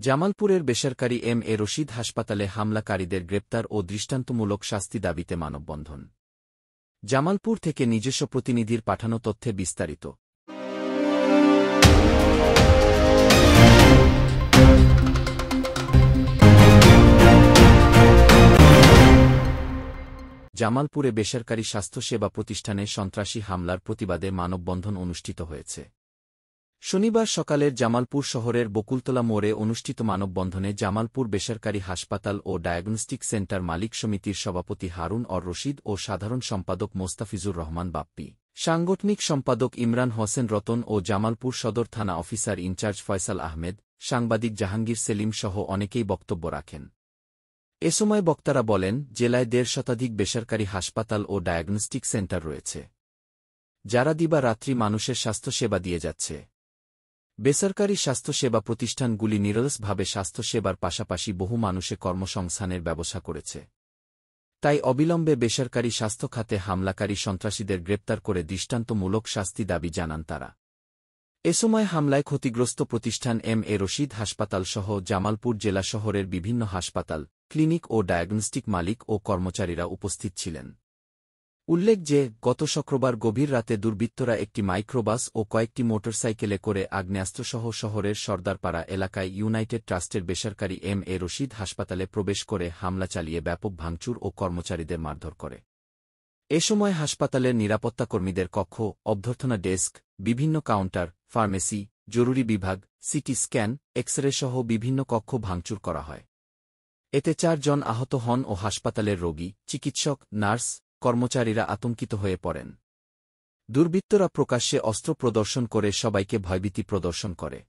জামালপুরের বেসরকারি এম.এ. রশিদ হাসপাতালে হামলাকারীদের গ্রেপ্তার ও দৃষ্টান্তমূলক শাস্তি দাবিতে মানববন্ধন। জামালপুর থেকে নিজস্ব প্রতিনিধির পাঠানো তথ্যে বিস্তারিত। জামালপুরে বেসরকারি স্বাস্থ্যসেবা প্রতিষ্ঠানে সন্ত্রাসী হামলার প্রতিবাদে মানববন্ধন অনুষ্ঠিত হয়েছে। শনিবার সকালের জামালপুর শহরের বকুলতলা মোড়ে অনুষ্ঠিত মানববন্ধনে জামালপুর বেসরকারি হাসপাতাল ও ডায়াগনস্টিক সেন্টার মালিক সমিতির সভাপতি হারুন অর রশিদ ও সাধারণ সম্পাদক মোস্তাফিজুর রহমান বাপ্পি, সাংগঠনিক সম্পাদক ইমরান হোসেন রতন ও জামালপুর সদর থানা অফিসার ইনচার্জ ফয়সাল আহমেদ, সাংবাদিক জাহাঙ্গীর সেলিম সহ অনেকেই বক্তব্য রাখেন। এ সময় বক্তারা বলেন, জেলায় ১৫০ শতাধিক বেসরকারি হাসপাতাল ও ডায়াগনস্টিক সেন্টার রয়েছে, যারা দিবা-রাত্রি মানুষের স্বাস্থ্যসেবা দিয়ে যাচ্ছে। বেসরকারি স্বাস্থ্যসেবা প্রতিষ্ঠানগুলি নিরলসভাবে স্বাস্থ্যসেবার পাশাপাশি বহু মানুষে কর্মসংস্থানের ব্যবস্থা করেছে। তাই অবিলম্বে বেসরকারি স্বাস্থ্য খাতে হামলাকারী সন্ত্রাসীদের গ্রেপ্তার করে দৃষ্টান্তমূলক শাস্তি দাবি জানান তারা। এ সময় হামলায় ক্ষতিগ্রস্ত প্রতিষ্ঠান এম.এ. রশিদ হাসপাতাল সহ জামালপুর জেলা শহরের বিভিন্ন হাসপাতাল, ক্লিনিক ও ডায়াগনস্টিক মালিক ও কর্মচারীরা উপস্থিত ছিলেন। উল্লেখ যে, গত শুক্রবার গভীর রাতে দুর্বৃত্তরা একটি মাইক্রোবাস ও কয়েকটি মোটরসাইকেলে করে আগ্নেয়াস্ত্রসহ শহরের সর্দারপাড়া এলাকায় ইউনাইটেড ট্রাস্টের বেসরকারি এম.এ. রশিদ হাসপাতালে প্রবেশ করে হামলা চালিয়ে ব্যাপক ভাঙচুর ও কর্মচারীদের মারধর করে। এ সময় হাসপাতালের নিরাপত্তাকর্মীদের কক্ষ, অভ্যর্থনা ডেস্ক, বিভিন্ন কাউন্টার, ফার্মেসি, জরুরি বিভাগ, সিটি স্ক্যান, এক্স-রে সহ বিভিন্ন কক্ষ ভাঙচুর করা হয়। এতে ৪ জন আহত হন ও হাসপাতালের রোগী, চিকিৎসক, নার্স, কর্মচারীরা আতঙ্কিত হয়ে পড়েন। দুর্বৃত্তরা প্রকাশ্যে অস্ত্র প্রদর্শন করে সবাইকে ভয়ভীতি প্রদর্শন করে।